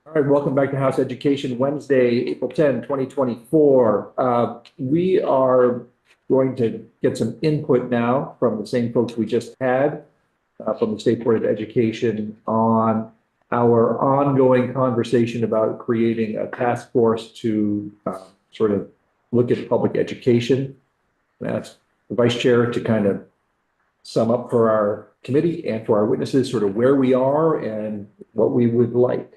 All right, welcome back to House Education Wednesday, April 10, 2024. We are going to get some input now from the same folks we just had from the State Board of Education on our ongoing conversation about creating a task force to sort of look at public education. And ask the Vice Chair to kind of sum up for our committee and for our witnesses sort of where we are and what we would like.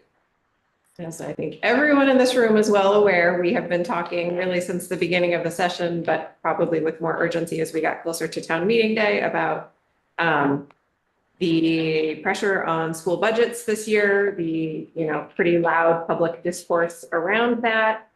Yes, I think everyone in this room is well aware. We have been talking really since the beginning of the session, but probably with more urgency as we got closer to town meeting day about the pressure on school budgets this year, the pretty loud public discourse around that.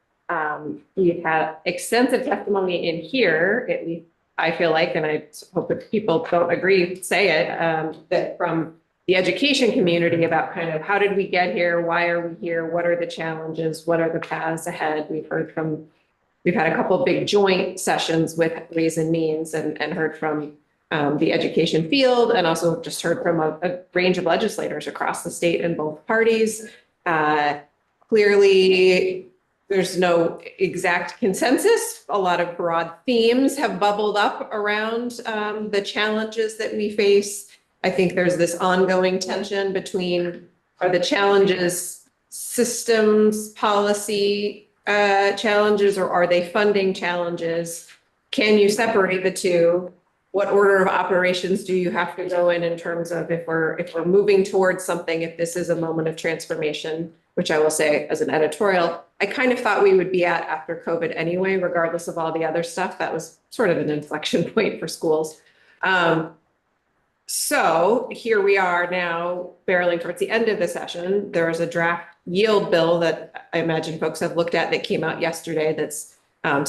We've had extensive testimony in here, at least I feel like, and I hope that people don't agree, say it, that from the education community about kind of how did we get here? Why are we here? What are the challenges? What are the paths ahead? We've had a couple of big joint sessions with Ways and Means and heard from the education field, and also just heard from a range of legislators across the state in both parties. Clearly, there's no exact consensus. A lot of broad themes have bubbled up around the challenges that we face. I think there's this ongoing tension between, are the challenges systems, policy challenges, or are they funding challenges? Can you separate the two? What order of operations do you have to go in terms of if we're moving towards something, if this is a moment of transformation, which I will say as an editorial, I kind of thought we would be at after COVID anyway, regardless of all the other stuff. That was sort of an inflection point for schools. So here we are now barreling towards the end of the session. There is a draft yield bill that I imagine folks have looked at that came out yesterday that's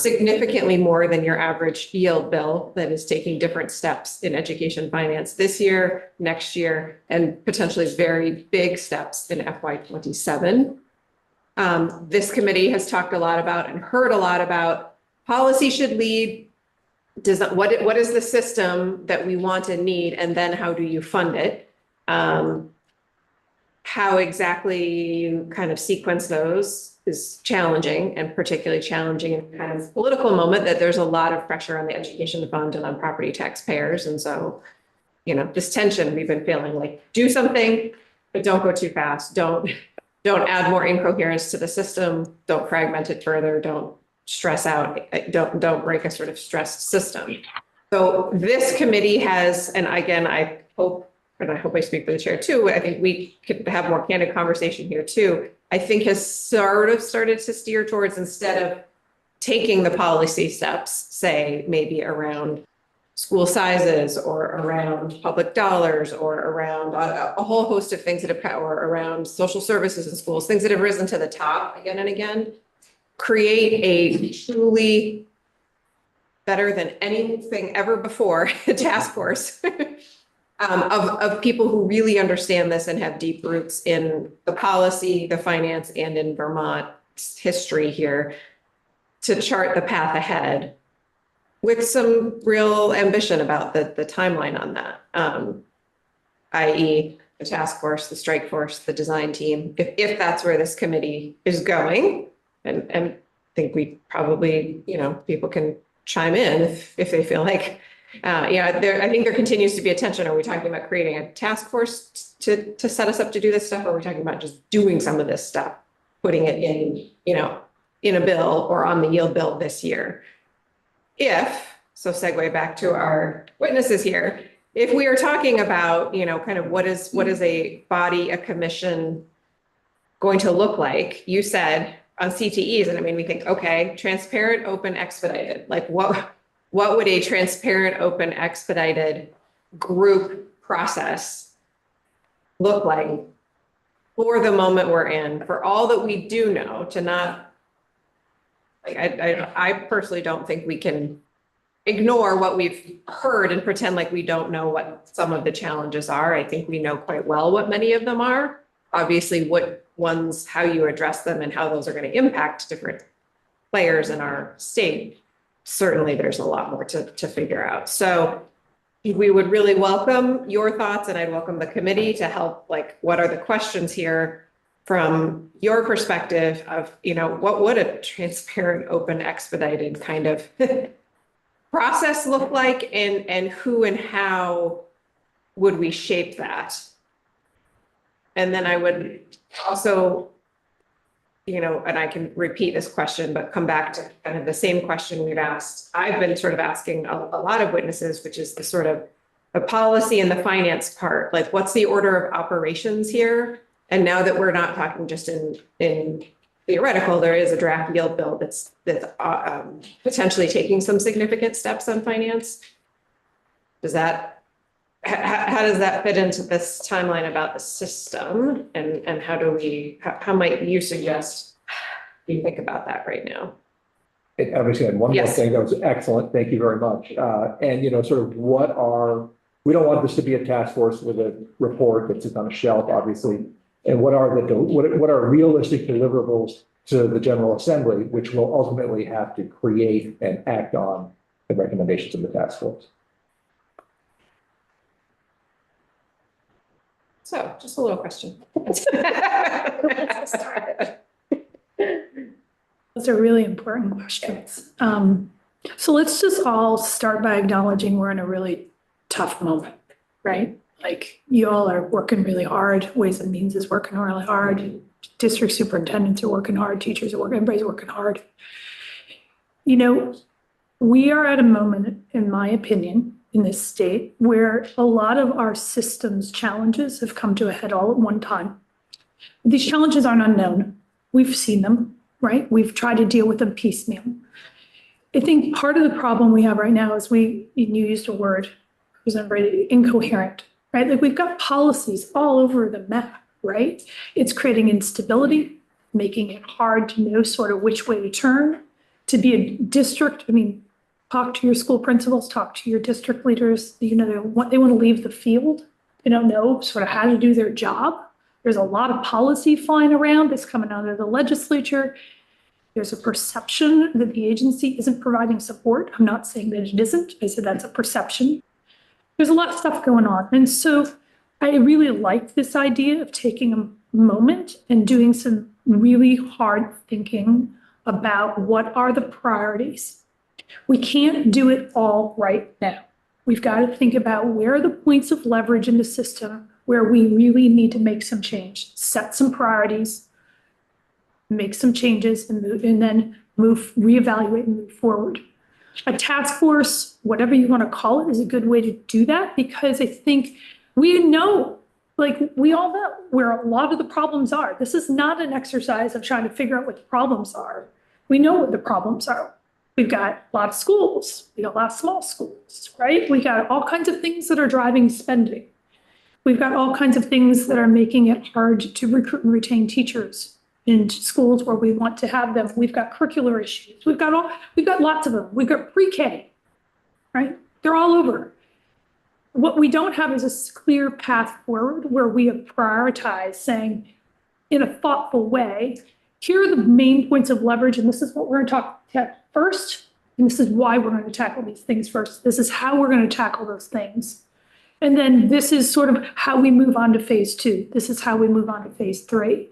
significantly more than your average yield bill, that is taking different steps in education finance this year, next year, and potentially very big steps in FY27. This committee has talked a lot about and heard a lot about policy should lead. What is the system that we want and need, and then how do you fund it? How exactly you kind of sequence those is challenging, and particularly challenging in kind of political moment that there's a lot of pressure on the education fund and on property taxpayers. And so, this tension we've been feeling, like do something, but don't go too fast. Don't add more incoherence to the system. Don't fragment it further. Don't stress out, don't break a sort of stressed system. So this committee has, and again, I hope I speak for the chair too, I think we could have more candid conversation here too, I think has sort of started to steer towards, instead of taking the policy steps, say maybe around school sizes or around public dollars or around a whole host of things that have, or around social services in schools, things that have risen to the top again and again, create a truly better than anything ever before task force of people who really understand this and have deep roots in the policy, the finance, and in Vermont's history here, to chart the path ahead with some real ambition about the timeline on that, i.e. the task force, the strike force, the design team, if that's where this committee is going. And I think we probably, people can chime in if they feel like, I think there continues to be a tension. Are we talking about creating a task force to set us up to do this stuff? Or are we talking about just doing some of this stuff, putting it in, in a bill or on the yield bill this year? So segue back to our witnesses here. If we are talking about, kind of what is a body, a commission going to look like? You said on CTEs, and I mean, we think, okay, transparent, open, expedited. Like what would a transparent, open, expedited group process look like for the moment we're in, for all that we do know, to not, like, I personally don't think we can ignore what we've heard and pretend like we don't know what some of the challenges are. I think we know quite well what many of them are. Obviously, what ones, how you address them and how those are going to impact different players in our state. Certainly, there's a lot more to figure out. So we would really welcome your thoughts, and I'd welcome the committee to help, like, what are the questions here? from your perspective of, what would a transparent, open, expedited kind of process look like, and who and how would we shape that? And then I would also, and I can repeat this question, but come back to kind of the same question I've been sort of asking a lot of witnesses, which is the sort of the policy and the finance part, like what's the order of operations here? And now that we're not talking just in theoretical, there is a draft yield bill that's potentially taking some significant steps on finance. How does that fit into this timeline about the system, and how might you suggest you think about that right now? I was saying one more Yes. thing that was excellent. Thank you very much. And sort of we don't want this to be a task force with a report that sits on a shelf, obviously. And what are realistic deliverables to the General Assembly, which will ultimately have to create and act on the recommendations of the task force. So just a little question. Those are really important questions. So let's just all start by acknowledging we're in a really tough moment, right? Like, you all are working really hard. Ways and Means is working really hard. District superintendents are working hard. Teachers are working, everybody's working hard. We are at a moment, in my opinion, in this state where a lot of our systems challenges have come to a head all at one time. These challenges aren't unknown. We've seen them, right? We've tried to deal with them piecemeal. I think part of the problem we have right now is you used a word, incoherent, right? Like, we've got policies all over the map, right? It's creating instability, making it hard to know sort of which way to turn, to be a district. Talk to your school principals, talk to your district leaders. They want to leave the field. They don't know sort of how to do their job. There's a lot of policy flying around that's coming out of the legislature. There's a perception that the agency isn't providing support. I'm not saying that it isn't. I said that's a perception. There's a lot of stuff going on. And so I really like this idea of taking a moment and doing some really hard thinking about what are the priorities. We can't do it all right now. We've got to think about where are the points of leverage in the system where we really need to make some change, set some priorities, make some changes, and then reevaluate and move forward. A task force, whatever you want to call it, is a good way to do that, because I think we all know where a lot of the problems are. This is not an exercise of trying to figure out what the problems are. We know what the problems are. We've got a lot of schools. We got a lot of small schools, right? We got all kinds of things that are driving spending. We've got all kinds of things that are making it hard to recruit and retain teachers in schools where we want to have them. We've got curricular issues. We've got lots of them. We've got pre-K, right? They're all over. What we don't have is a clear path forward where we have prioritized, saying in a thoughtful way, here are the main points of leverage, and this is what we're going to talk about first, and this is why we're going to tackle these things first. This is how we're going to tackle those things. And then this is sort of how we move on to phase 2. This is how we move on to phase 3.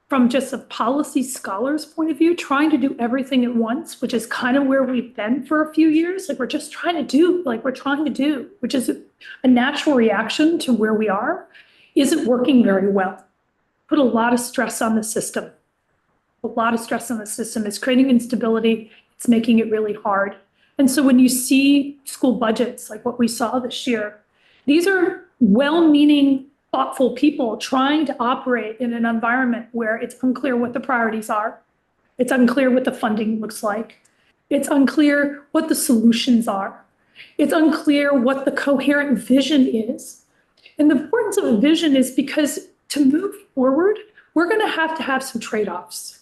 From just a policy scholar's point of view, trying to do everything at once, which is kind of where we've been for a few years. Like, we're just trying to do, which is a natural reaction to where we are, isn't working very well. Put a lot of stress on the system. It's creating instability. It's making it really hard. And so when you see school budgets like what we saw this year, these are well-meaning, thoughtful people trying to operate in an environment where it's unclear what the priorities are. It's unclear what the funding looks like. It's unclear what the solutions are. It's unclear what the coherent vision is. And the importance of a vision is because to move forward, we're going to have some trade-offs.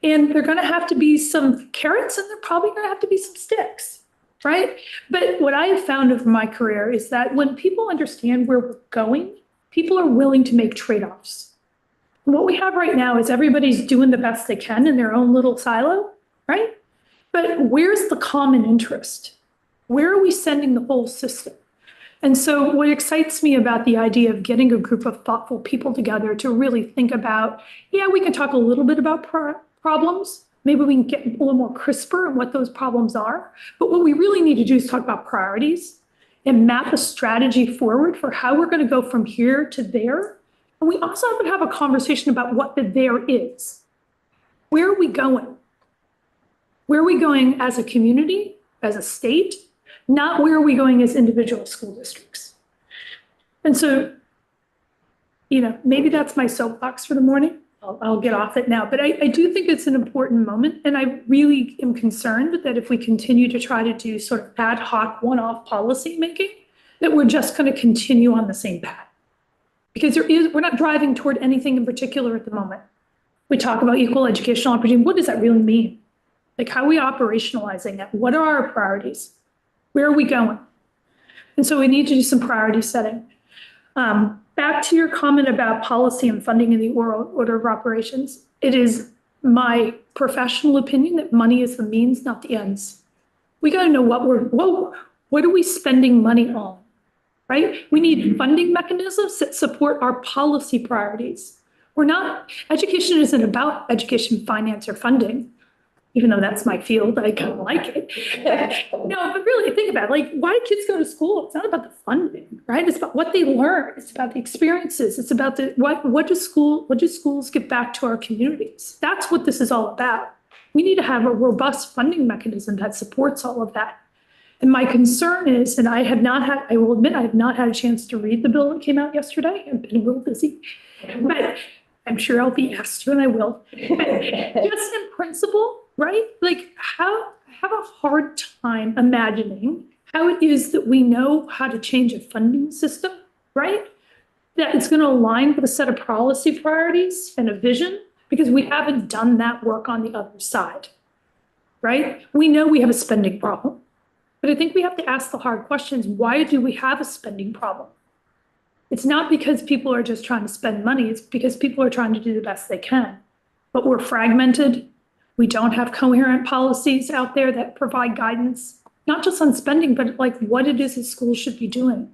And there are going to have to be some carrots, and there are probably going to have to be some sticks, right? But what I have found over my career is that when people understand where we're going, people are willing to make trade-offs. And what we have right now is everybody's doing the best they can in their own little silo, right? But where's the common interest? Where are we sending the whole system? And so what excites me about the idea of getting a group of thoughtful people together to really think about, yeah, we can talk a little bit about problems. Maybe we can get a little more crisper on what those problems are. But what we really need to do is talk about priorities and map a strategy forward for how we're going to go from here to there. And we also have to have a conversation about what the there is. Where are we going? Where are we going as a community, as a state? Not where are we going as individual school districts. And so, maybe that's my soapbox for the morning. I'll get off it now, but I do think it's an important moment. And I really am concerned that if we continue to try to do sort of ad hoc one-off policy making, that we're just going to continue on the same path. Because we're not driving toward anything in particular at the moment. We talk about equal educational opportunity. What does that really mean? Like, how are we operationalizing it? What are our priorities? Where are we going? And so we need to do some priority setting. Back to your comment about policy and funding in the order of operations, it is my professional opinion that money is the means, not the ends. We got to know what are we spending money on, right? We need funding mechanisms that support our policy priorities. Education isn't about education, finance, or funding. Even though that's my field, I kind of like it. No, but really think about it. Like, why do kids go to school? It's not about the funding, right? It's about what they learn. It's about the experiences. It's about what do schools give back to our communities? That's what this is all about. We need to have a robust funding mechanism that supports all of that. And my concern is, and I will admit, I have not had a chance to read the bill that came out yesterday. I've been a little busy, but I'm sure I'll be asked to, and I will. Just in principle, right? Like, I have a hard time imagining how it is that we know how to change a funding system, right? That it's going to align with a set of policy priorities and a vision, because we haven't done that work on the other side, right? We know we have a spending problem, but I think we have to ask the hard questions. Why do we have a spending problem? It's not because people are just trying to spend money. It's because people are trying to do the best they can. But we're fragmented. We don't have coherent policies out there that provide guidance, not just on spending, but like what it is that schools should be doing.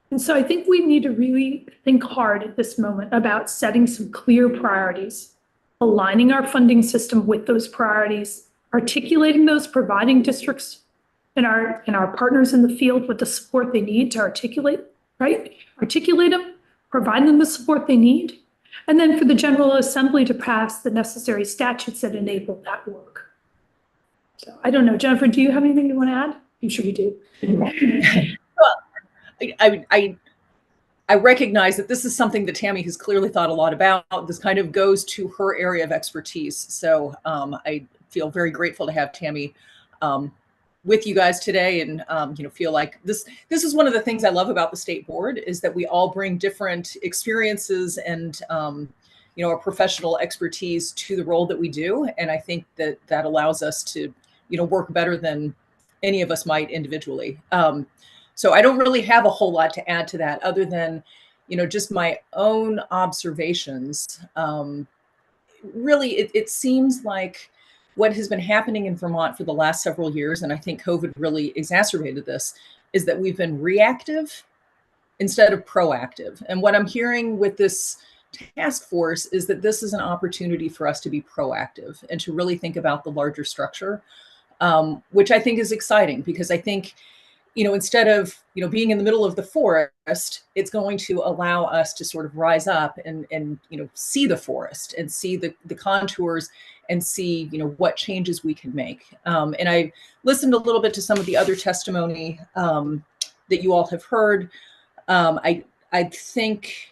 And so I think we need to really think hard at this moment about setting some clear priorities, aligning our funding system with those priorities, articulating those, providing districts and our partners in the field with the support they need to articulate, right? Articulate them, provide them the support they need, and then for the General Assembly to pass the necessary statutes that enable that work. So I don't know, Jennifer, do you have anything you want to add? I'm sure you do. Well, I recognize that this is something that Tammy has clearly thought a lot about. This kind of goes to her area of expertise. So I feel very grateful to have Tammy with you guys today, and feel like this is one of the things I love about the state board, is that we all bring different experiences and our professional expertise to the role that we do, and I think that allows us to work better than any of us might individually. So I don't really have a whole lot to add to that, other than just my own observations. Really, it seems like what has been happening in Vermont for the last several years, and I think COVID really exacerbated this, is that we've been reactive instead of proactive. And what I'm hearing with this task force is that this is an opportunity for us to be proactive and to really think about the larger structure, which I think is exciting, because I think, instead of, being in the middle of the forest, it's going to allow us to sort of rise up and see the forest and see the contours and see, what changes we can make. And I listened a little bit to some of the other testimony that you all have heard. I think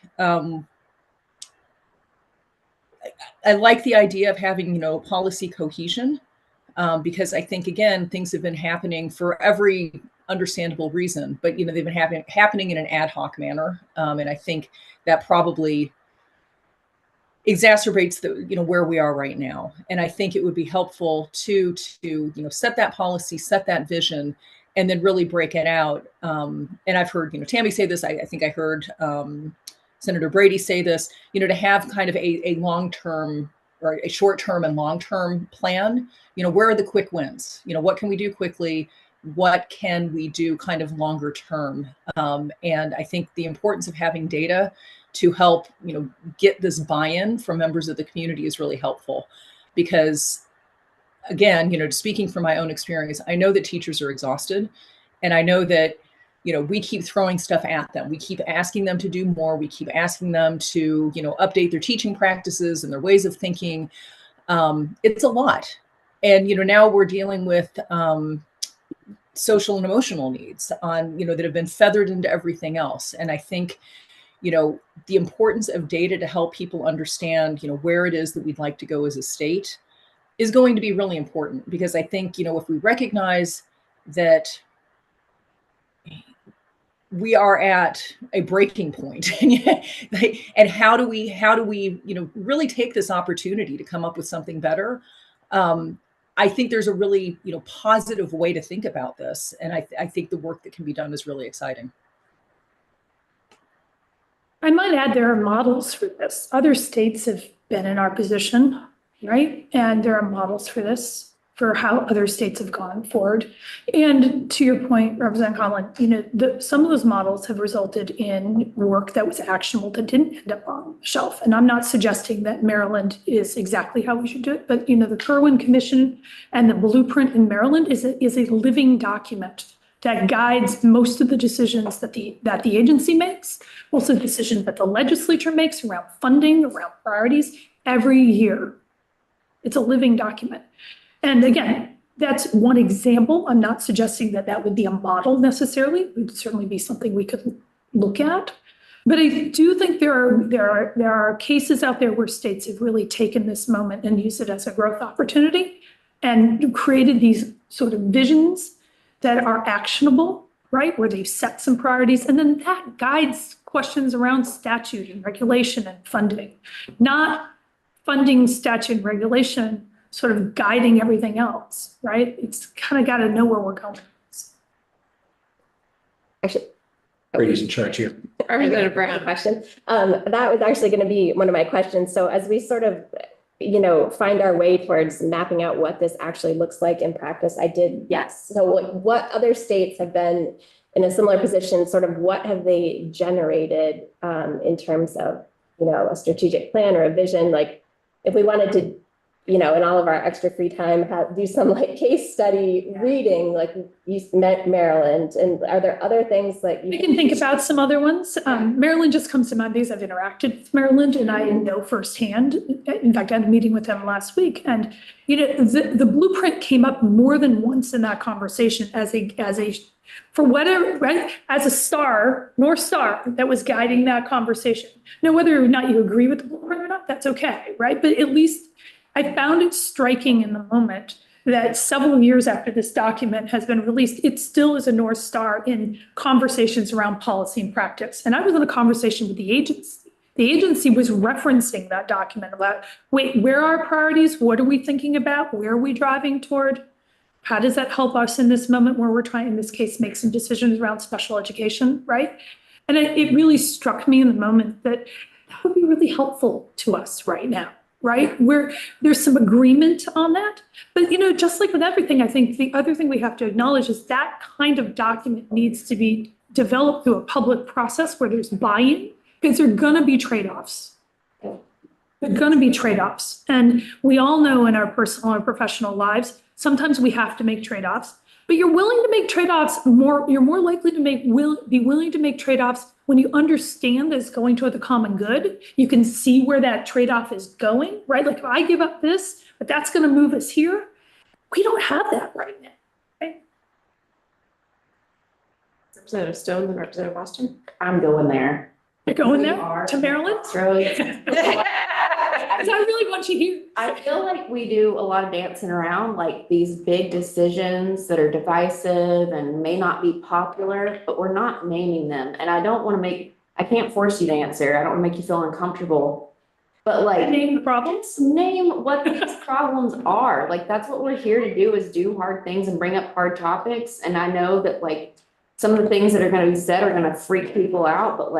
I like the idea of having, policy cohesion, because I think, again, things have been happening for every understandable reason, but they've been happening in an ad hoc manner, and I think that probably exacerbates where we are right now. And I think it would be helpful to set that policy, set that vision, and then really break it out. And I've heard Tammy say this. I think I heard Senator Brady say this. To have kind of a long-term or a short-term and long-term plan. Where are the quick wins? What can we do quickly? what can we do kind of longer term. And I think the importance of having data to help, get this buy-in from members of the community is really helpful. Because again, speaking from my own experience, I know that teachers are exhausted, and I know that, we keep throwing stuff at them. We keep asking them to do more. We keep asking them to, update their teaching practices and their ways of thinking. It's a lot. And, now we're dealing with social and emotional needs that have been feathered into everything else. And I think, the importance of data to help people understand, where it is that we'd like to go as a state is going to be really important. Because I think, if we recognize that we are at a breaking point, and how do we, really take this opportunity to come up with something better? I think there's a really, positive way to think about this. And I think the work that can be done is really exciting. I might add there are models for this. Other states have been in our position, right? And there are models for this, for how other states have gone forward. And to your point, Representative Conlon, some of those models have resulted in work that was actionable that didn't end up on the shelf. And I'm not suggesting that Maryland is exactly how we should do it, but the Kirwan Commission and the blueprint in Maryland is a living document that guides most of the decisions that the agency makes, most of the decisions that the legislature makes around funding, around priorities every year. It's a living document. And again, that's one example. I'm not suggesting that that would be a model necessarily. It would certainly be something we could look at. But I do think there are cases out there where states have really taken this moment and used it as a growth opportunity and created these sort of visions that are actionable, right? Where they've set some priorities, and then that guides questions around statute and regulation and funding, not funding, statute, and regulation sort of guiding everything else, right? It's kind of got to know where we're going. Actually, Brady's in charge here. Representative I have a Brown. question. That was actually going to be one of my questions. So as we sort of, find our way towards mapping out what this actually looks like in practice, I did, yes. So what other states have been in a similar position, sort of what have they generated in terms of, a strategic plan or a vision? Like if we wanted to, in all of our extra free time, do some case study reading, like Maryland, and are there other things that you We can think about some other ones. Maryland just comes to mind because I've interacted with Maryland and I know firsthand. In fact, I had a meeting with them last week, and the blueprint came up more than once in that conversation as a for whatever, right, as a star, North Star that was guiding that conversation. Now, whether or not you agree with the blueprint or not, that's okay, right? But at least I found it striking in the moment that several years after this document has been released, it still is a North Star in conversations around policy and practice. And I was in a conversation with the agency. The agency was referencing that document about, wait, where are our priorities? What are we thinking about? Where are we driving toward? How does that help us in this moment where we're trying, in this case, make some decisions around special education, right? And it really struck me in the moment that that would be really helpful to us right now. Right? Where there's some agreement on that. But, just like with everything, I think the other thing we have to acknowledge is that kind of document needs to be developed through a public process where there's buy-in, because there are going to be trade-offs. There are going to be trade-offs. And we all know in our personal and professional lives, sometimes we have to make trade-offs. But you're willing to make trade-offs you're more likely to be willing to make trade-offs when you understand that it's going toward the common good. You can see where that trade-off is going, right? Like if I give up this, but that's going to move us here. We don't have that right now, right? Representative Stone and Representative Boston. I'm going there. You're going We there are. to Maryland? Australia. Because I really want you here. I feel like we do a lot of dancing around like these big decisions that are divisive and may not be popular, but we're not naming them. And I don't want to I can't force you to answer. I don't want to make you feel uncomfortable. But Name the problems. name what these problems are. Like that's what we're here to do, is do hard things and bring up hard topics. And I know that some of the things that are going to be said are going to freak people out, but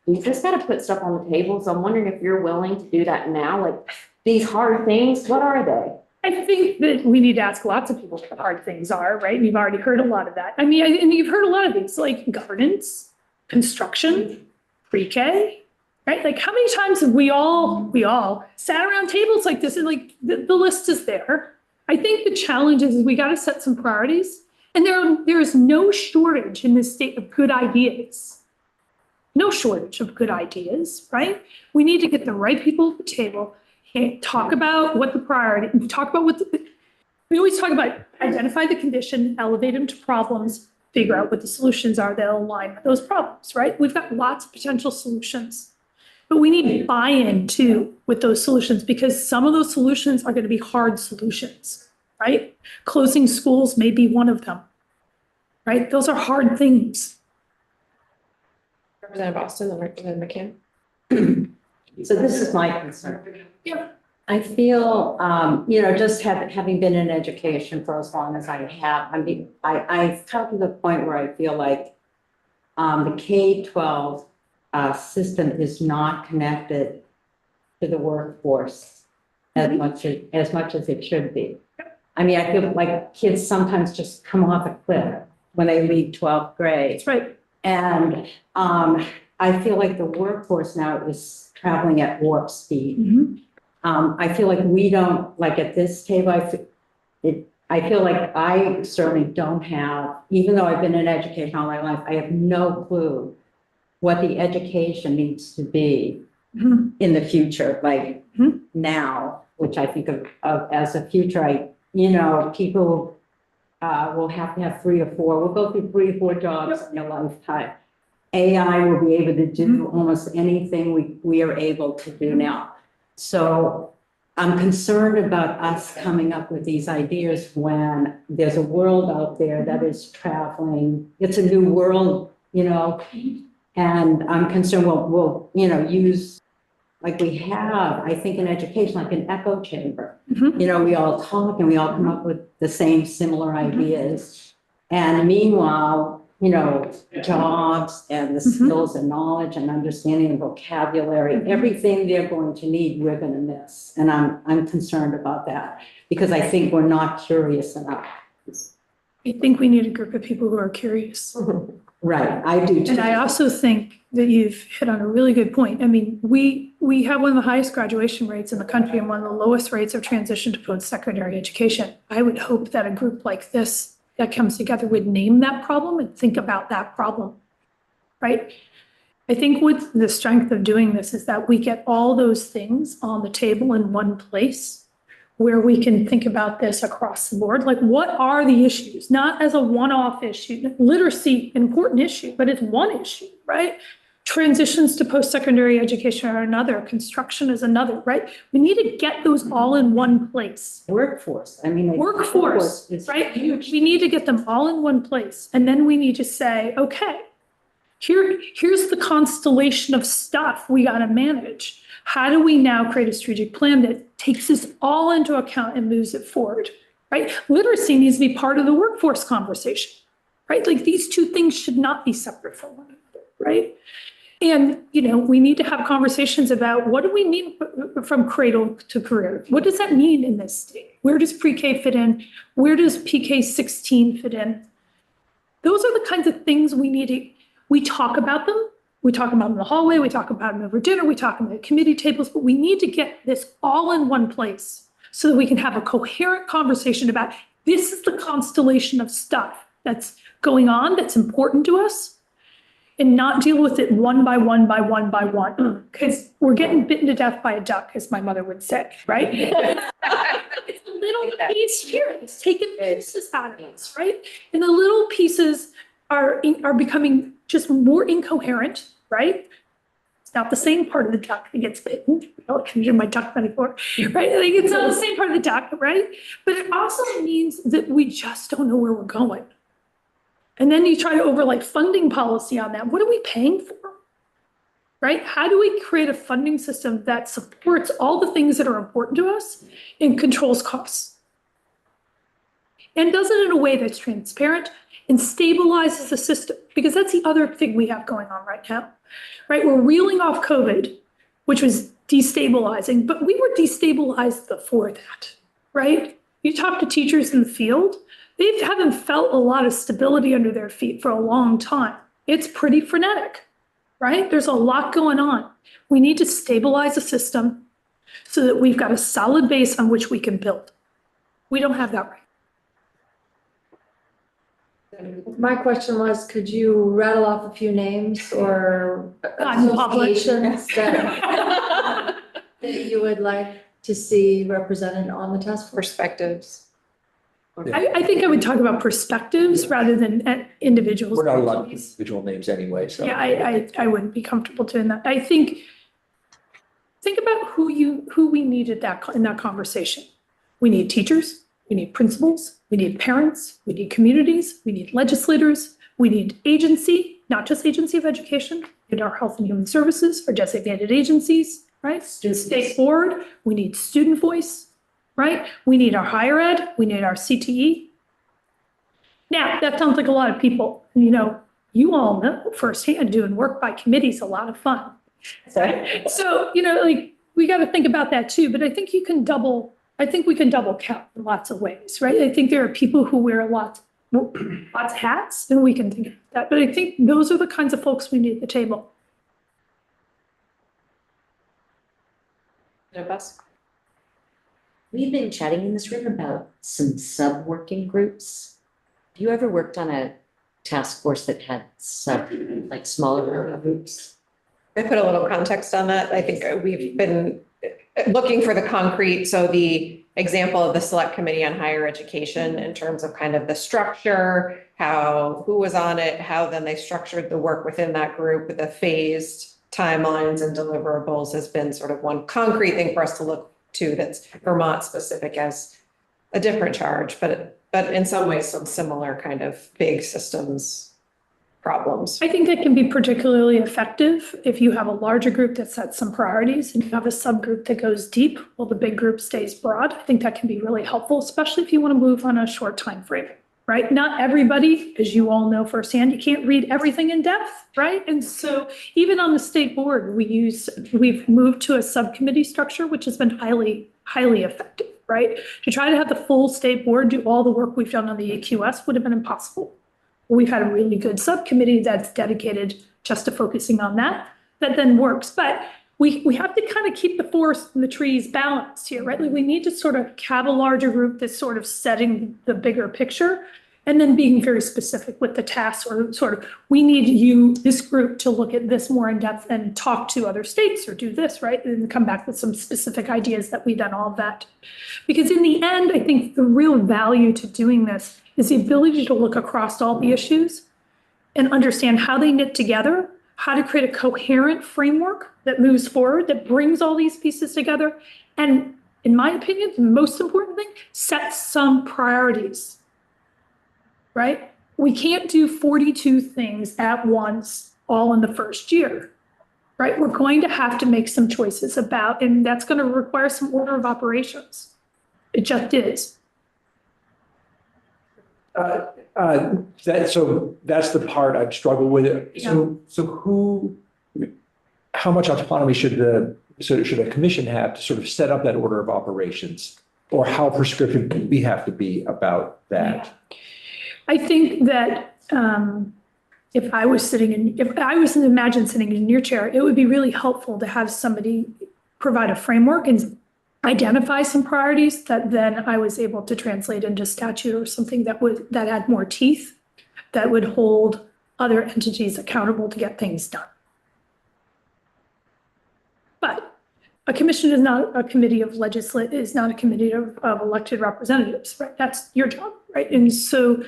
we just got to put stuff on the table. So I'm wondering if you're willing to do that now. These hard things, what are they? I think that we need to ask lots of people what the hard things are, right? You've already heard a lot of that. I mean, and you've heard a lot of these, like governance, construction, pre-K, right? Like how many times have we all sat around tables like this and like the list is there. I think the challenge is we got to set some priorities, and there is no shortage in this state of good ideas. No shortage of good ideas, right? We need to get the right people at the table, and talk about what the priority, talk about we always talk about identify the condition, elevate them to problems, figure out what the solutions are that align with those problems, right? We've got lots of potential solutions, but we need buy-in too with those solutions, because some of those solutions are going to be hard solutions, right? Closing schools may be one of them, right? Those are hard things. Representative Austin, then Representative McCann. So this is my concern. Yeah. I feel, just having been in education for as long as I have, I've come to the point where I feel like the K-12 system is not connected to the workforce as much as it should be. I mean, I feel like kids sometimes just come off a cliff when they leave 12th grade. That's right. And I feel like the workforce now is traveling at warp speed. Mhm. I feel like we don't, like at this table, I feel like I certainly don't have, even though I've been in education all my life, I have no clue what the education needs to be Mhm. in the future, like Mhm. now, which I think of as a future, people will have to have we'll go through 3 or 4 jobs in a lifetime. AI will be able to do almost anything we are able to do now. So I'm concerned about us coming up with these ideas when there's a world out there that is traveling. It's a new world, and I'm concerned we'll use, like we have, I think in education, like an echo chamber. Mhm. We all talk and we all come up with the same similar ideas. And meanwhile, jobs and the skills and knowledge and understanding and vocabulary, everything they're going to need, we're going to miss. And I'm concerned about that because I think we're not curious enough. I think we need a group of people who are curious. Right, I do too. And I also think that you've hit on a really good point. I mean, we have one of the highest graduation rates in the country and one of the lowest rates of transition to post-secondary education. I would hope that a group like this that comes together would name that problem and think about that problem, right? I think with the strength of doing this is that we get all those things on the table in one place where we can think about this across the board. Like, what are the issues? Not as a one-off issue. Literacy, important issue, but it's one issue, right? Transitions to post-secondary education are another. Construction is another, right? We need to get those all in one place. Workforce, Workforce, is right? huge. We need to get them all in one place. And then we need to say, okay, here's the constellation of stuff we got to manage. How do we now create a strategic plan that takes this all into account and moves it forward, right? Literacy needs to be part of the workforce conversation, right? Like these two things should not be separate from one another, right? And, we need to have conversations about what do we mean from cradle to career? What does that mean in this state? Where does pre-K fit in? Where does PK-16 fit in? Those are the kinds of things we talk about them. We talk about them in the hallway, we talk about them over dinner, we talk about committee tables, but we need to get this all in one place so that we can have a coherent conversation about this is the constellation of stuff that's going on, that's important to us, and not deal with it one by one by one by one, because we're getting bitten to death by a duck, as my mother would say, right? It's a little piece here, it's taking pieces out of us, right? And the little pieces are becoming just more incoherent, right? It's not the same part of the duck that gets bitten. I can do my duck metaphor, right? Like it's not the same part of the duck, right? But it also means that we just don't know where we're going. And then you try to overlay funding policy on that. What are we paying for? Right? How do we create a funding system that supports all the things that are important to us and controls costs? And does it in a way that's transparent and stabilizes the system? Because that's the other thing we have going on right now, right? We're reeling off COVID, which was destabilizing, but we were destabilized before that. right? You talk to teachers in the field, they haven't felt a lot of stability under their feet for a long time. It's pretty frenetic, right? There's a lot going on. We need to stabilize the system so that we've got a solid base on which we can build. We don't have that right. My question was, could you rattle off a few names or I'm public. associations that you would like to see represented on the task force? Perspectives. I think I would talk about perspectives rather than individuals. We're not allowed individual names anyway, so. Yeah, I wouldn't be comfortable doing that. I think about who we need in that conversation. We need teachers, we need principals, we need parents, we need communities, we need legislators, we need agency, not just agency of education, we need our health and human services, our designated agencies, right? State board, we need student voice, right? We need our higher ed, we need our CTE. Now, that sounds like a lot of people. You know, you all know firsthand doing work by committee is a lot of fun. Sorry. So, you know, like, we got to think about that too, but I think we can double count in lots of ways, right? I think there are people who wear lots of hats, and we can think about that. But I think those are the kinds of folks we need at the table. We've been chatting in this room about some sub-working groups. Have you ever worked on a task force that had like smaller working groups? I put a little context on that. I think we've been looking for the concrete. So the example of the select committee on higher education in terms of kind of the structure, who was on it, how then they structured the work within that group with the phased timelines and deliverables has been sort of one concrete thing for us to look to that's Vermont specific as a different charge, but in some ways some similar kind of big systems problems. I think that can be particularly effective if you have a larger group that sets some priorities and you have a subgroup that goes deep while the big group stays broad. I think that can be really helpful, especially if you want to move on a short time frame, right? Not everybody, as you all know firsthand, you can't read everything in depth, right? And so even on the state board, we've moved to a subcommittee structure, which has been highly, highly effective, right? To try to have the full state board do all the work we've done on the EQS would have been impossible. We've had a really good subcommittee that's dedicated just to focusing on that then works. But we have to kind of keep the forest and the trees balanced here, right? Like we need to sort of have a larger group that's sort of setting the bigger picture and then being very specific with the tasks or sort of, we need this group to look at this more in depth and talk to other states or do this, right? And come back with some specific ideas that we then all vet. Because in the end, I think the real value to doing this is the ability to look across all the issues and understand how they knit together, how to create a coherent framework that moves forward, that brings all these pieces together. And in my opinion, the most important thing, set some priorities, right? We can't do 42 things at once, all in the first year, right? We're going to have to make some choices and that's going to require some order of operations. It just is. So that's the part I've struggled with. So how much autonomy should a commission have to sort of set up that order of operations? Or how prescriptive do we have to be about that? I think that if I was imagine sitting in your chair, it would be really helpful to have somebody provide a framework and identify some priorities that then I was able to translate into statute or something that had more teeth, that would hold other entities accountable to get things done. But a commission is not a committee of is not a committee of elected representatives, right? That's your job, right? And so,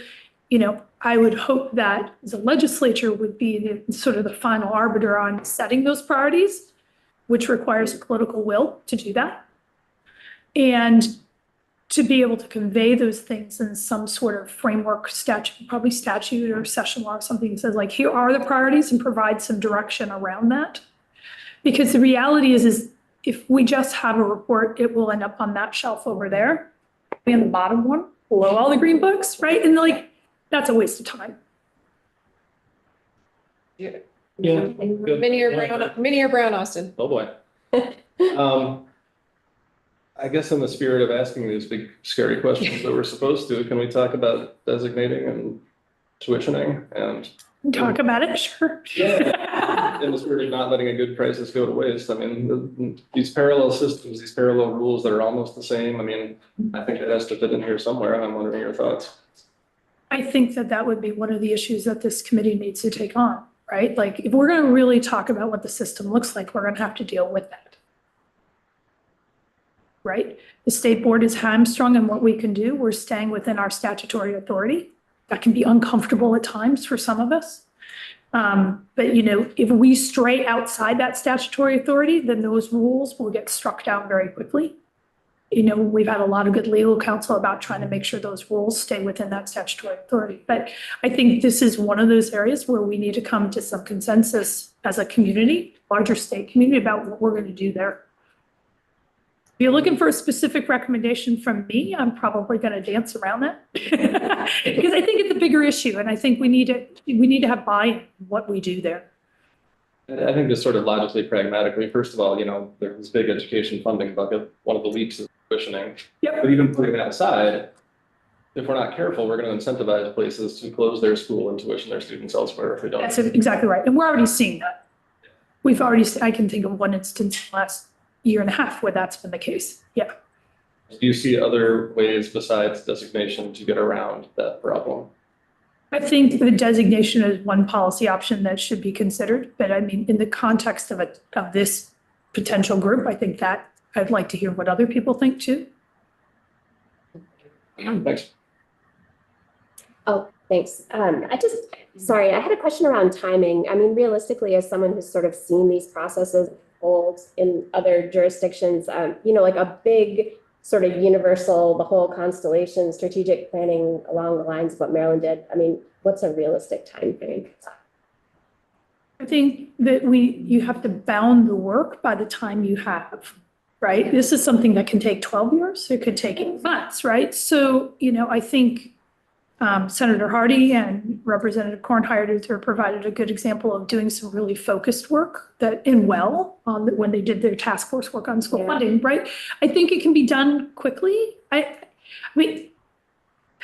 you know, I would hope that the legislature would be sort of the final arbiter on setting those priorities, which requires political will to do that. And to be able to convey those things in some sort of framework statute, probably statute or session law or something that says like, here are the priorities and provide some direction around that. Because the reality is if we just have a report, it will end up on that shelf over there. And the bottom one, below all the green books, right? And like, that's a waste of time. Yeah. Good. Mini or brown, Austin? Oh, boy. I guess in the spirit of asking these big scary questions that we're supposed to, can we talk about designating and tuitioning and Talk about it, sure. in the spirit of not letting a good crisis go to waste? I mean, these parallel systems, these parallel rules that are almost the same. I mean, I think it has to fit in here somewhere, and I'm wondering your thoughts. I think that that would be one of the issues that this committee needs to take on, right? Like, if we're going to really talk about what the system looks like, we're going to have to deal with that. Right? The state board is hamstrung in what we can do. We're staying within our statutory authority. That can be uncomfortable at times for some of us. But, you know, if we stray outside that statutory authority, then those rules will get struck down very quickly. You know, we've had a lot of good legal counsel about trying to make sure those rules stay within that statutory authority. But I think this is one of those areas where we need to come to some consensus as a community, larger state community, about what we're going to do there. If you're looking for a specific recommendation from me, I'm probably going to dance around that because I think it's a bigger issue, and I think we need to have buy-in in what we do there. I think just sort of logically, pragmatically, first of all, you know, there's this big education funding bucket. One of the leaks is tuitioning. Yep. But even putting that aside, if we're not careful, we're going to incentivize places to close their school and tuition their students elsewhere if we don't. That's exactly right, and we're already seeing that. I can think of one instance in the last year and a half where that's been the case. Yeah. Do you see other ways besides designation to get around that problem? I think the designation is one policy option that should be considered, but I mean, in the context of this potential group, I think that I'd like to hear what other people think too. Thanks. Oh, thanks. Sorry, I had a question around timing. I mean, realistically, as someone who's sort of seen these processes hold in other jurisdictions, you know, like a big sort of universal, the whole constellation, strategic planning along the lines of what Maryland did. I mean, what's a realistic time frame? I think that you have to bound the work by the time you have, right? This is something that can take 12 years. It could take 8 months, right? So, you know, I think Senator Hardy and Representative Kornheiser provided a good example of doing some really focused work when they did their task force work on school funding, right? I think it can be done quickly. I mean,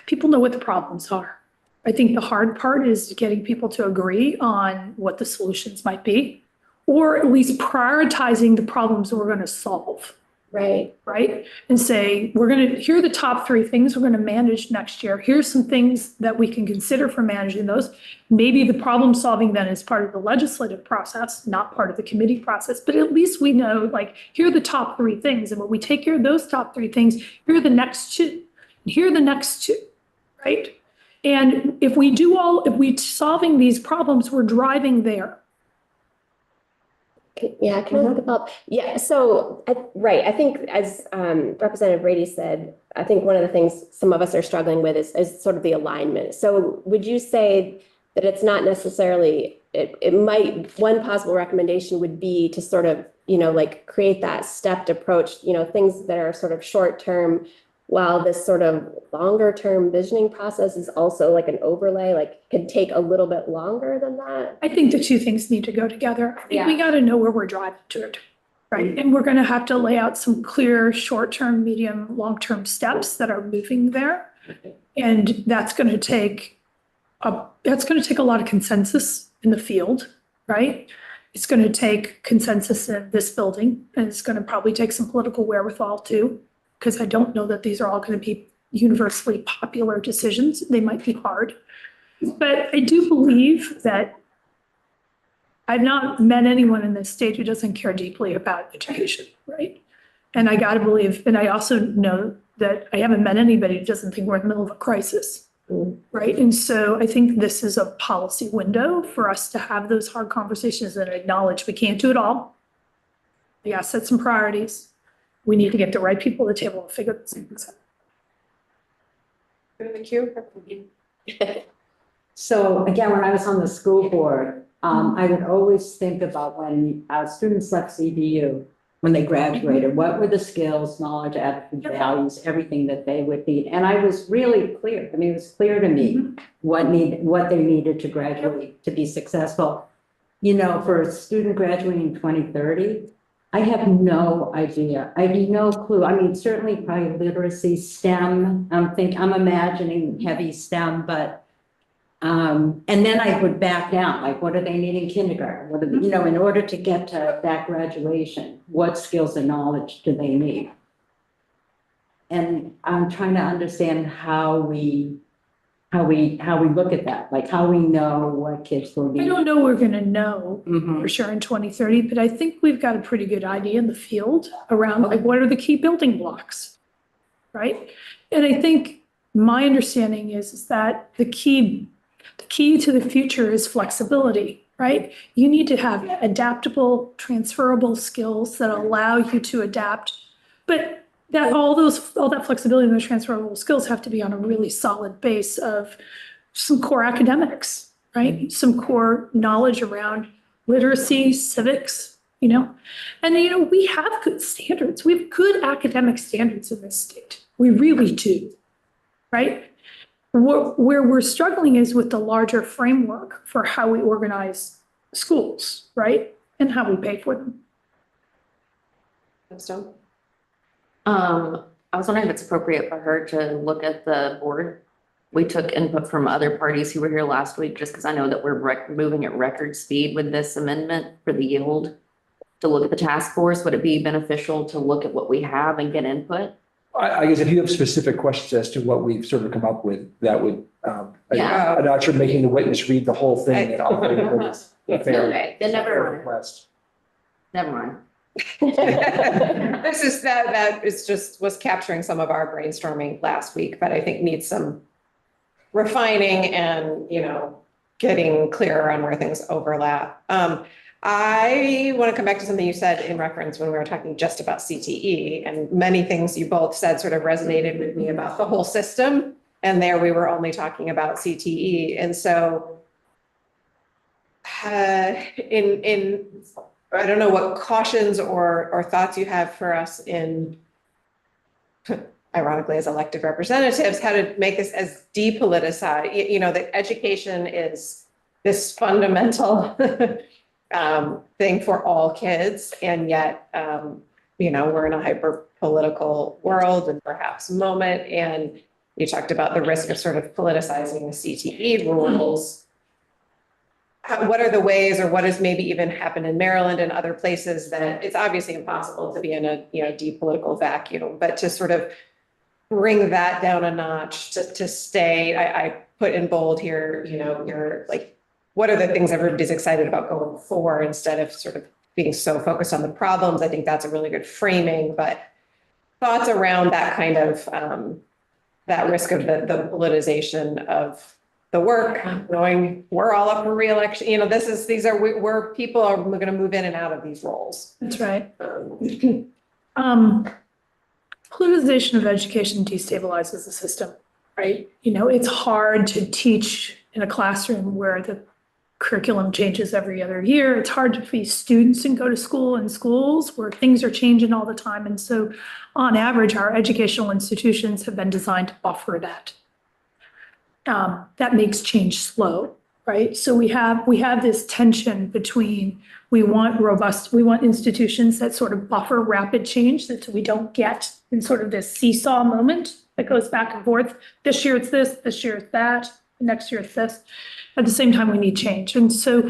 people know what the problems are. I think the hard part is getting people to agree on what the solutions might be, or at least prioritizing the problems we're going to solve. Right. Right. And say, here are the top 3 things we're going to manage next year. Here's some things that we can consider for managing those. Maybe the problem solving then is part of the legislative process, not part of the committee process, but at least we know, like, here are the top 3 things. And when we take care of those top 3 things, here are the next 2. And here are the next 2. Right. And if we solving these problems, we're driving there. Yeah, can I develop? Yeah, so, right, I think as Representative Rady said, I think one of the things some of us are struggling with is sort of the alignment. So would you say that it's not necessarily, one possible recommendation would be to sort of, you know, like create that stepped approach, you know, things that are sort of short term, while this sort of longer term visioning process is also like an overlay, like could take a little bit longer than that? I think the 2 things need to go together. I think we got to know where we're driving to it, right? And we're going to have to lay out some clear short-term, medium, long-term steps that are moving there. And that's going to take a lot of consensus in the field, right? It's going to take consensus in this building, and it's going to probably take some political wherewithal too, because I don't know that these are all going to be universally popular decisions. They might be hard. But I do believe that I've not met anyone in this state who doesn't care deeply about education, right? And I got to believe, and I also know that I haven't met anybody who doesn't think we're in the middle of a crisis, right? And so I think this is a policy window for us to have those hard conversations and acknowledge we can't do it all. We got to set some priorities. We need to get the right people at the table and figure this out. So again, when I was on the school board, I would always think about when our students left CBU, when they graduated, what were the skills, knowledge, attitude, values, everything that they would need. And I was really clear. I mean, it was clear to me what they needed to graduate to be successful. You know, for a student graduating in 2030, I have no idea. I have no clue. I mean, certainly probably literacy, STEM. I'm imagining heavy STEM, but and then I would back down, like, what do they need in kindergarten? What do they, in order to get to that graduation, what skills and knowledge do they need? And I'm trying to understand how we look at that, like how we know what kids will need. I don't know we're gonna know Mhm. for sure in 2030, but I think we've got a pretty good idea in the field around like what are the key building blocks, right? And I think my understanding is that the key to the future is flexibility, right? You need to have adaptable, transferable skills that allow you to adapt, but that all that flexibility and those transferable skills have to be on a really solid base of some core academics, right? Some core knowledge around literacy, civics, And, we have good standards. We have good academic standards in this state. We really do, right? Where we're struggling is with the larger framework for how we organize schools, right? And how we pay for them. Stone? I was wondering if it's appropriate for her to look at the board. We took input from other parties who were here last week, just because I know that we're moving at record speed with this amendment for the yield. To look at the task force, would it be beneficial to look at what we have and get input? I guess if you have specific questions as to what we've sort of come up with, that would, Yeah. I'm not sure making the witness read the whole thing and all. Okay, then never mind. Request. Never mind. This is that is just was capturing some of our brainstorming last week, but I think needs some refining and, getting clearer on where things overlap. I want to come back to something you said in reference when we were talking just about CTE, and many things you both said sort of resonated with me about the whole system. And there we were only talking about CTE. And so I don't know what cautions or thoughts you have for us in, ironically, as elected representatives, how to make this as depoliticized. That education is this fundamental thing for all kids, and yet, we're in a hyper political world and perhaps moment. And you talked about the risk of sort of politicizing the CTE rules. What are the ways, or what has maybe even happened in Maryland and other places that it's obviously impossible to be in a deep political vacuum, but to sort of bring that down a notch to stay. I put in bold here, you're like, what are the things everybody's excited about going for instead of sort of being so focused on the problems? I think that's a really good framing, but thoughts around that kind of that risk of the politicization of the work, knowing we're all up for reelection. We're people are going to move in and out of these roles. That's right. Politicization of education destabilizes the system, right? It's hard to teach in a classroom where the curriculum changes every other year. It's hard to be students and go to school in schools where things are changing all the time. And so on average, our educational institutions have been designed to buffer that. That makes change slow, right? So we have this tension between we want institutions that sort of buffer rapid change that we don't get in sort of this seesaw moment that goes back and forth. This year it's this year it's that, next year it's this. At the same time, we need change. And so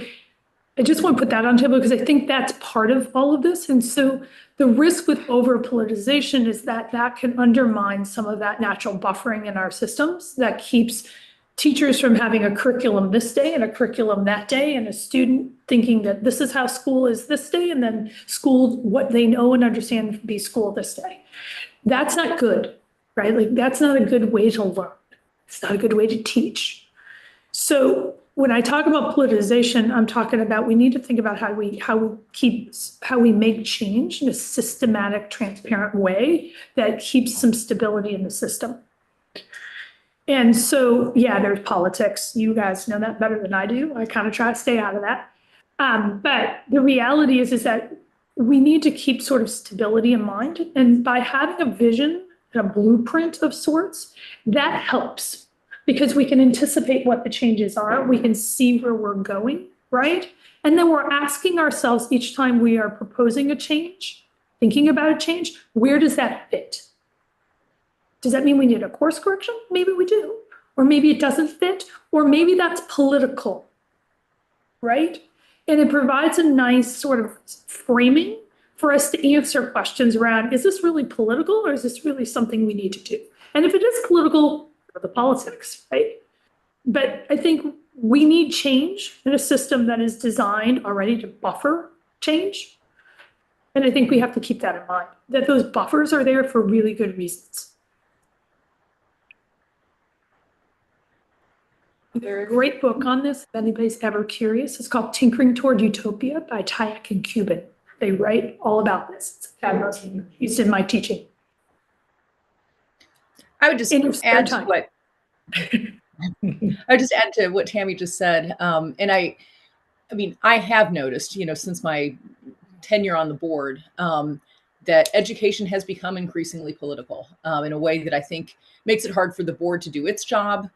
I just want to put that on the table because I think that's part of all of this. And so the risk with over politicization is that can undermine some of that natural buffering in our systems that keeps teachers from having a curriculum this day and a curriculum that day, and a student thinking that this is how school is this day, and then school, what they know and understand to be school this day. That's not good, right? Like, that's not a good way to learn. It's not a good way to teach. So when I talk about politicization, I'm talking about we need to think about how we make change in a systematic, transparent way that keeps some stability in the system. And so, yeah, there's politics. You guys know that better than I do. I kind of try to stay out of that. But the reality is that we need to keep sort of stability in mind. And by having a vision and a blueprint of sorts, that helps because we can anticipate what the changes are. We can see where we're going, right? And then we're asking ourselves each time we are proposing a change, thinking about a change, where does that fit? Does that mean we need a course correction? Maybe we do. Or maybe it doesn't fit, or maybe that's political, right? And it provides a nice sort of framing for us to answer questions around, is this really political or is this really something we need to do? And if it is political, the politics, right? But I think we need change in a system that is designed already to buffer change. And I think we have to keep that in mind, that those buffers are there for really good reasons. There's a great book on this, if anybody's ever curious. It's called Tinkering Toward Utopia by Tyack and Cuban. They write all about this. It's fabulous. Used in my teaching. I would just In your spare add to time. what I would just add to what Tammy just said. And I mean, I have noticed, you know, since my tenure on the board, that education has become increasingly political in a way that I think makes it hard for the board to do its job.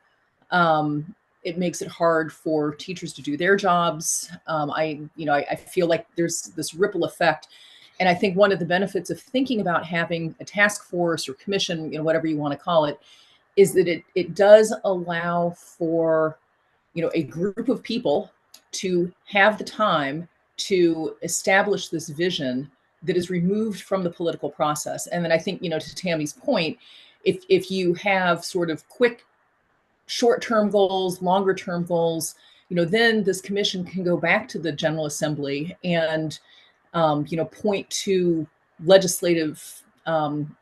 It makes it hard for teachers to do their jobs. I feel like there's this ripple effect. And I think one of the benefits of thinking about having a task force or commission, you know, whatever you want to call it, is that it does allow for, you know, a group of people to have the time to establish this vision that is removed from the political process. And then I think, you know, to Tammy's point, if you have sort of quick short-term goals, longer-term goals, you know, then this commission can go back to the General Assembly and, you know, point to legislative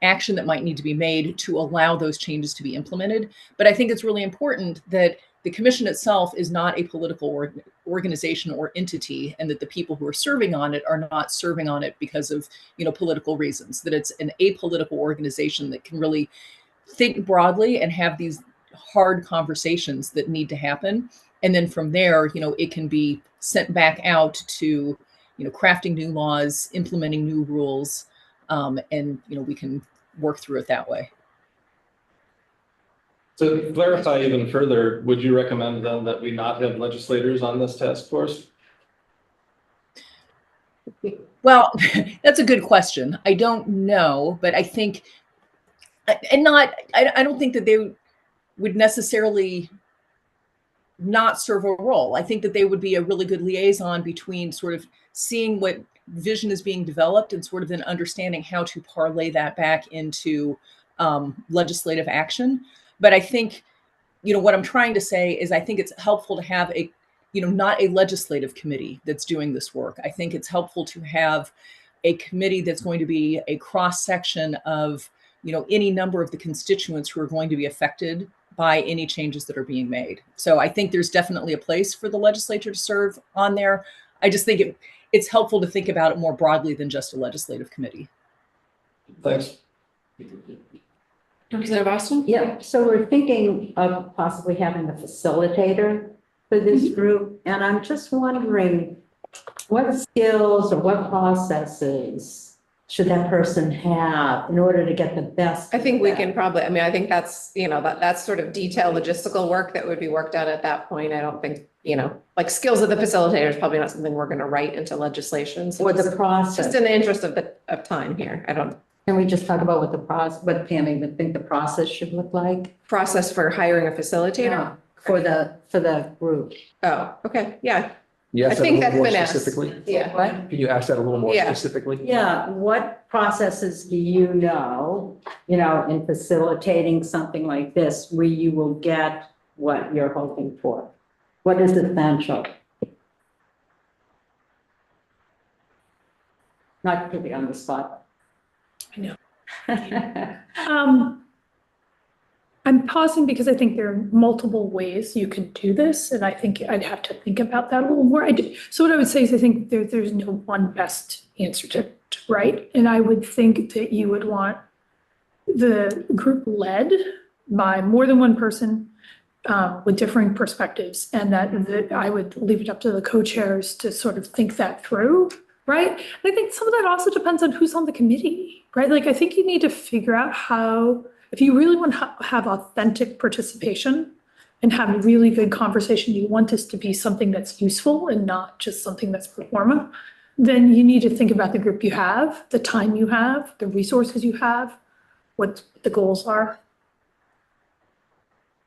action that might need to be made to allow those changes to be implemented. But I think it's really important that the commission itself is not a political organization or entity, and that the people who are serving on it are not serving on it because of, you know, political reasons, that it's an apolitical organization that can really think broadly and have these hard conversations that need to happen. And then from there, you know, it can be sent back out to, you know, crafting new laws, implementing new rules, and, you know, we can work through it that way. To clarify even further, would you recommend then that we not have legislators on this task force? Well, that's a good question. I don't know, but I think, I don't think that they would necessarily not serve a role. I think that they would be a really good liaison between sort of seeing what vision is being developed and sort of then understanding how to parlay that back into legislative action. But I think, you know, what I'm trying to say is I think it's helpful to have a, you know, not a legislative committee that's doing this work. I think it's helpful to have a committee that's going to be a cross section of, you know, any number of the constituents who are going to be affected by any changes that are being made. So I think there's definitely a place for the legislature to serve on there. I just think it's helpful to think about it more broadly than just a legislative committee. Thanks. Representative Austin? Yeah, so we're thinking of possibly having a facilitator for this group, and I'm just wondering what skills or what processes should that person have in order to get the best? I think we can probably, I mean, I think that's, you know, that's sort of detailed logistical work that would be worked out at that point. I don't think, you know, like skills of the facilitator is probably not something we're going to write into legislation. So Or the process. just in the interest of time here. I don't. Can we just talk about what the process, what Tammy would think the process should look like? Process for hiring a facilitator? Yeah, for the group. Oh, okay, yeah. Yes, I think that's more been asked. specifically. Yeah. What? Can you ask that a little more Yeah. specifically? Yeah, what processes do you know, in facilitating something like this, where you will get what you're hoping for? What is essential? Not to be on the spot. I know. know. I'm pausing because I think there are multiple ways you can do this, and I think I'd have to think about that a little more. So what I would say is I think there's no one best answer to right? And I would think that you would want the group led by more than one person with differing perspectives, and that I would leave it up to the co-chairs to sort of think that through, right? And I think some of that also depends on who's on the committee, right? Like, I think you need to figure out how, if you really want to have authentic participation and have a really good conversation, you want this to be something that's useful and not just something that's pro forma, then you need to think about the group you have, the time you have, the resources you have, what the goals are.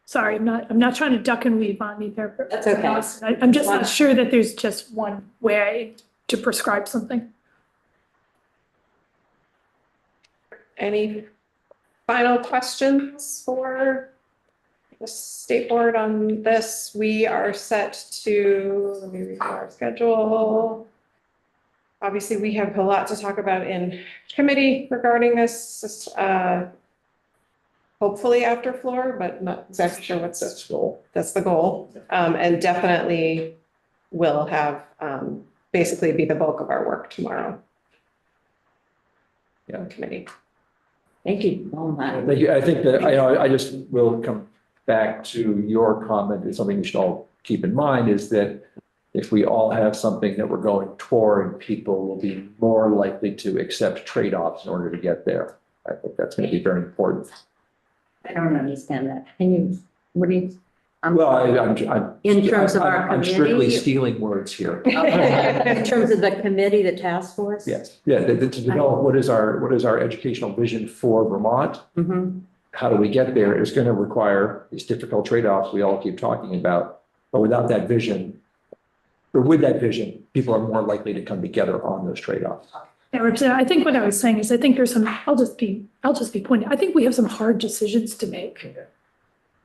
Sorry, I'm not trying to duck and weave on either. That's okay. I'm just not sure that there's just one way to prescribe something. Any final questions for the state board on this? We are set to, let me read our schedule. Obviously, we have a lot to talk about in committee regarding this, hopefully after floor, but not exactly sure what's That's the goal. that's the goal. And definitely will have, basically be the bulk of our work tomorrow. Yeah. Committee. Thank you so much. Thank you. I think that, I just will come back to your comment, and something we should all keep in mind is that if we all have something that we're going toward, people will be more likely to accept trade-offs in order to get there. I think that's going to be very important. I don't understand that. Can you, what do you? Well, I'm. In terms of our I'm strictly community? stealing words here. In terms of the committee, the task force? Yes, yeah, to develop what is our educational vision for Vermont? Mm-hmm. How do we get there is going to require these difficult trade-offs we all keep talking about. But without that vision, or with that vision, people are more likely to come together on those trade-offs. Yeah, Representative, I think what I was saying is I think there's some, I'll just be pointing. I think we have some hard decisions to make.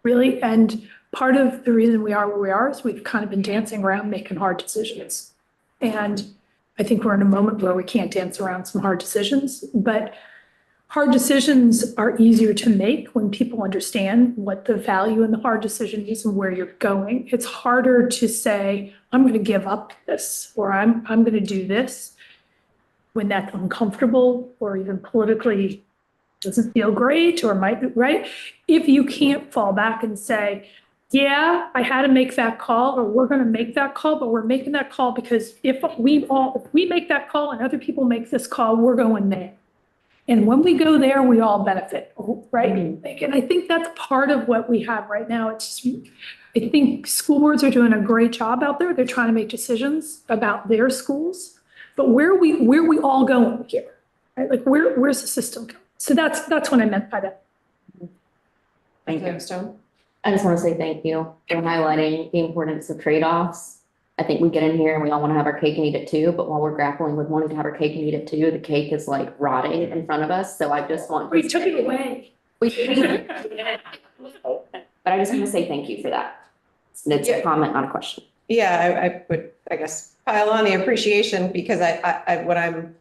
Really, and part of the reason we are where we are is we've kind of been dancing around making hard decisions. And I think we're in a moment where we can't dance around some hard decisions, but hard decisions are easier to make when people understand what the value in the hard decision is and where you're going. It's harder to say, I'm going to give up this, or I'm going to do this when that's uncomfortable or even politically doesn't feel great or might be right. If you can't fall back and say, yeah, I had to make that call, or we're going to make that call, but we're making that call because if we make that call and other people make this call, we're going there. And when we go there, we all benefit, right? And I think that's part of what we have right now. It's just, I think school boards are doing a great job out there. They're trying to make decisions about their schools, but where we all going here, right? Like where's the system going? So that's what I meant by that. Thank you. Stone. I just want to say thank you for highlighting the importance of trade-offs. I think we get in here and we all want to have our cake and eat it too, but while we're grappling with wanting to have our cake and eat it too, the cake is like rotting in front of us. So I just want. We took it away. But I just want to say thank you for that. It's a comment, not a question. Yeah, I would, I guess, pile on the appreciation because I what I'm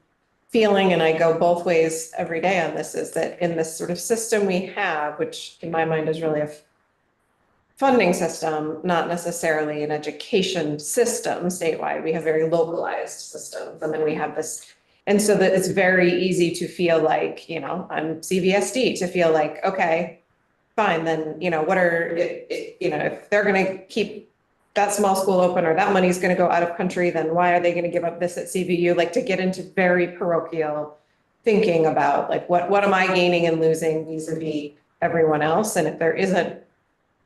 feeling, and I go both ways every day on this, is that in this sort of system we have, which in my mind is really a funding system, not necessarily an education system statewide. We have very localized systems, and then we have this, and so that it's very easy to feel like, you know, I'm CVSD, to feel like, okay, fine, then, you know, what are, you know, if they're going to keep that small school open or that money is going to go out of country, then why are they going to give up this at CVU? Like, to get into very parochial thinking about like, what am I gaining and losing vis-a-vis everyone else? And if there isn't,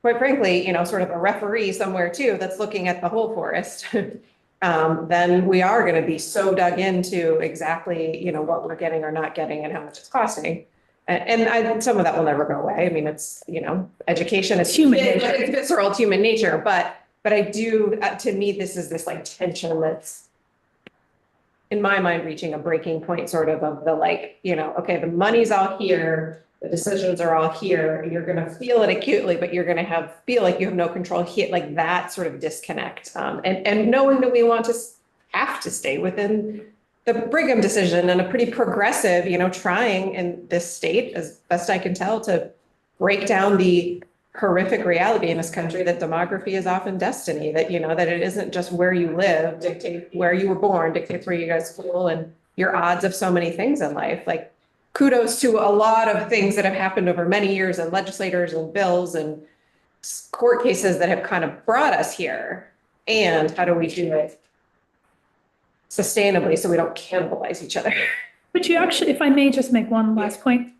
quite frankly, you know, sort of a referee somewhere too, that's looking at the whole forest, then we are going to be so dug into exactly, you know, what we're getting or not getting and how much it's costing. And some of that will never go away. I mean, it's, you know, education is Human nature. It's visceral, it's human nature, but I do, to me, this is this like tension that's, in my mind, reaching a breaking point sort of the like, you know, okay, the money's all here, the decisions are all here, you're gonna feel it acutely, but you're gonna feel like you have no control here, like that sort of disconnect. And knowing that we want to have to stay within the Brigham decision and a pretty progressive, you know, trying in this state, as best I can tell, to break down the horrific reality in this country that demography is often destiny, that, you know, that it isn't just where you live, dictate where you were born, dictates where you go to school and your odds of so many things in life. Like, kudos to a lot of things that have happened over many years and legislators and bills and court cases that have kind of brought us here. And how do we do it sustainably so we don't cannibalize each other? But you actually, if I may just make one last point,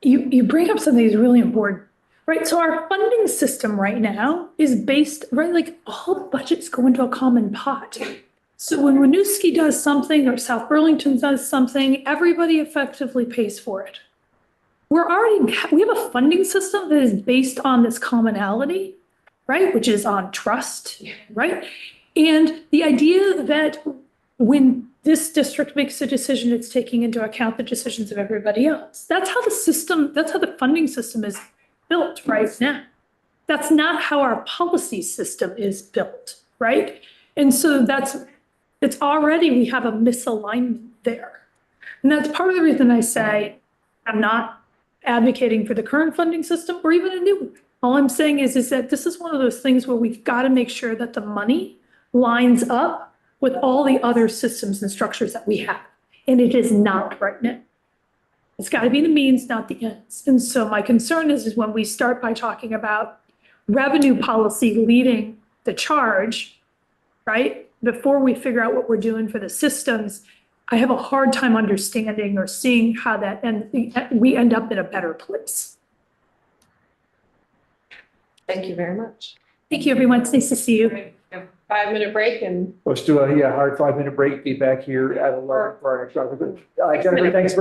you bring up something that's really important. Right, so our funding system right now is based, right, like all the budgets go into a common pot. So when Winooski does something or South Burlington does something, everybody effectively pays for it. We have a funding system that is based on this commonality, right, which is on trust, right? And the idea that when this district makes a decision, it's taking into account the decisions of everybody else. That's how the funding system is built right now. That's not how our policy system is built, right? And so we have a misalignment there. And that's part of the reason I say I'm not advocating for the current funding system or even a new one. All I'm saying is that this is one of those things where we've got to make sure that the money lines up with all the other systems and structures that we have. And it is not right now. It's got to be the means, not the ends. And so my concern is when we start by talking about revenue policy leading the charge, right? Before we figure out what we're doing for the systems, I have a hard time understanding or seeing how we end up in a better place. Thank you very much. Thank you, everyone. It's nice to see you. 5-minute break and Let's do a hard 5-minute break, be back here at 11 for our next. Jennifer, thanks for